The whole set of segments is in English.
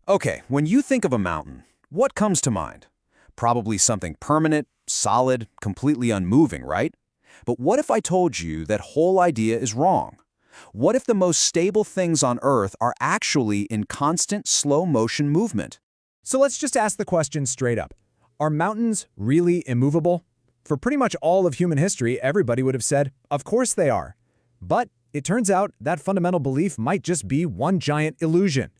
Okay, when you think of a mountain, what comes to mind? Probably something permanent, solid, completely unmoving, right? But what if I told you that whole idea is wrong? What if the most stable things on Earth are actually in constant slow-motion movement? So let's just ask the question straight up. Are mountains really immovable? For pretty much all of human history, everybody would have said, of course they are. But it turns out that fundamental belief might just be one giant illusion.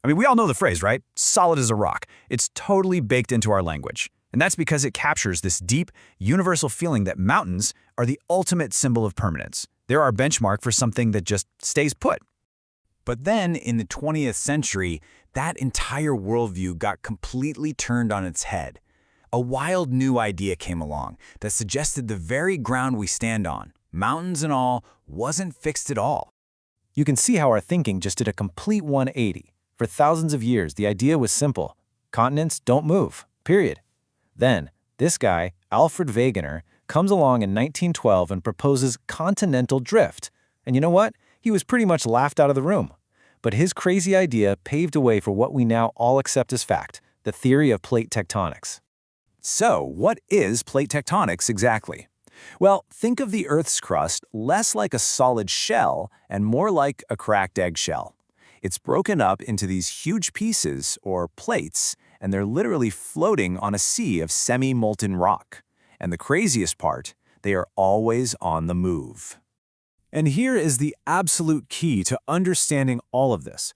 I mean, we all know the phrase, right? Solid as a rock. It's totally baked into our language. And that's because it captures this deep, universal feeling that mountains are the ultimate symbol of permanence. They're our benchmark for something that just stays put. But then, in the 20th century, that entire worldview got completely turned on its head. A wild new idea came along that suggested the very ground we stand on, mountains and all, wasn't fixed at all. You can see how our thinking just did a complete 180. For thousands of years, the idea was simple. Continents don't move, period. Then, this guy, Alfred Wegener, comes along in 1912 and proposes continental drift. And you know what? He was pretty much laughed out of the room. But his crazy idea paved a way for what we now all accept as fact, the theory of plate tectonics. So, what is plate tectonics exactly? Well, think of the Earth's crust less like a solid shell and more like a cracked eggshell. It's broken up into these huge pieces, or plates, and they're literally floating on a sea of semi-molten rock. And the craziest part, they are always on the move. And here is the absolute key to understanding all of this.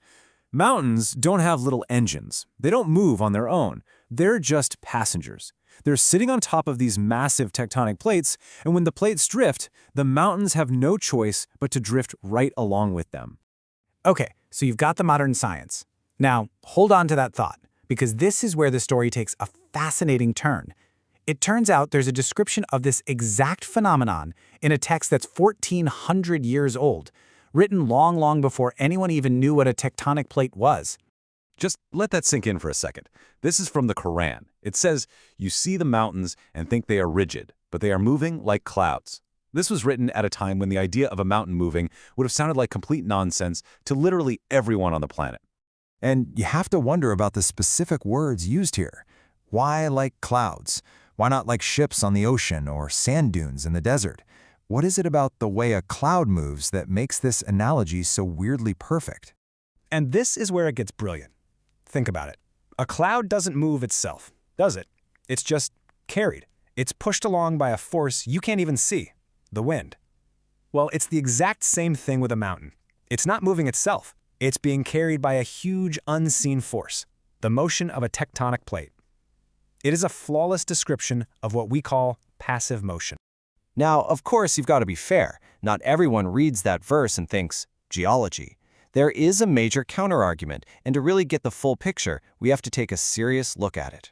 Mountains don't have little engines. They don't move on their own. They're just passengers. They're sitting on top of these massive tectonic plates, and when the plates drift, the mountains have no choice but to drift right along with them. Okay, so you've got the modern science. Now, hold on to that thought, because this is where the story takes a fascinating turn. It turns out there's a description of this exact phenomenon in a text that's 1,400 years old, written long, long before anyone even knew what a tectonic plate was. Just let that sink in for a second. This is from the Quran. It says, "You see the mountains and think they are rigid, but they are moving like clouds." This was written at a time when the idea of a mountain moving would have sounded like complete nonsense to literally everyone on the planet. And you have to wonder about the specific words used here. Why like clouds? Why not like ships on the ocean or sand dunes in the desert? What is it about the way a cloud moves that makes this analogy so weirdly perfect? And this is where it gets brilliant. Think about it. A cloud doesn't move itself, does it? It's just carried. It's pushed along by a force you can't even see, the wind. Well, it's the exact same thing with a mountain. It's not moving itself. It's being carried by a huge unseen force, the motion of a tectonic plate. It is a flawless description of what we call passive motion. Now, of course, you've got to be fair. Not everyone reads that verse and thinks, geology. There is a major counterargument, and to really get the full picture, we have to take a serious look at it.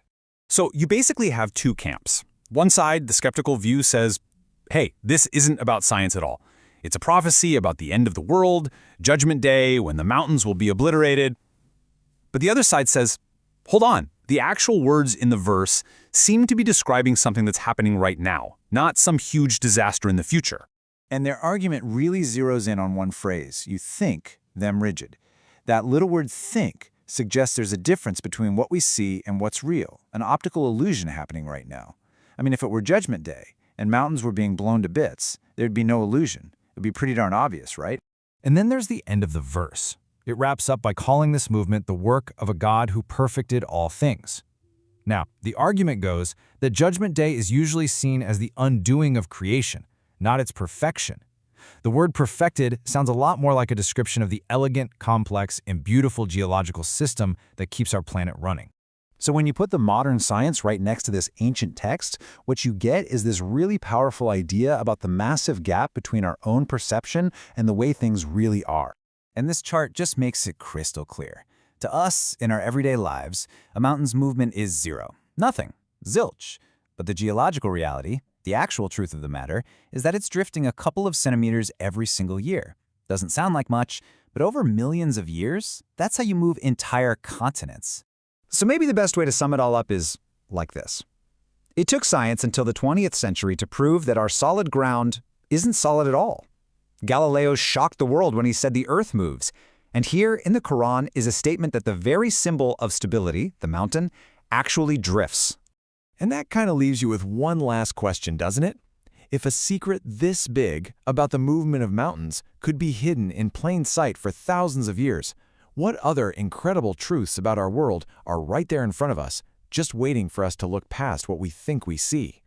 So you basically have two camps. One side, the skeptical view says, hey, this isn't about science at all. It's a prophecy about the end of the world, Judgment Day, when the mountains will be obliterated. But the other side says, hold on, the actual words in the verse seem to be describing something that's happening right now, not some huge disaster in the future. And their argument really zeroes in on one phrase, you think them rigid. That little word think suggests there's a difference between what we see and what's real, an optical illusion happening right now. I mean, if it were Judgment Day and mountains were being blown to bits, there'd be no illusion. It'd be pretty darn obvious, right? And then there's the end of the verse. It wraps up by calling this movement the work of a God who perfected all things. Now, the argument goes that Judgment Day is usually seen as the undoing of creation, not its perfection. The word perfected sounds a lot more like a description of the elegant, complex, and beautiful geological system that keeps our planet running. So when you put the modern science right next to this ancient text, what you get is this really powerful idea about the massive gap between our own perception and the way things really are. And this chart just makes it crystal clear. To us, in our everyday lives, a mountain's movement is zero. Nothing. Zilch. But the geological reality, the actual truth of the matter, is that it's drifting a couple of centimeters every single year. Doesn't sound like much, but over millions of years, that's how you move entire continents. So maybe the best way to sum it all up is like this. It took science until the 20th century to prove that our solid ground isn't solid at all. Galileo shocked the world when he said the Earth moves, And here in the Quran is a statement that the very symbol of stability, the mountain, actually drifts. And that kind of leaves you with one last question, doesn't it? If a secret this big about the movement of mountains could be hidden in plain sight for thousands of years, what other incredible truths about our world are right there in front of us, just waiting for us to look past what we think we see?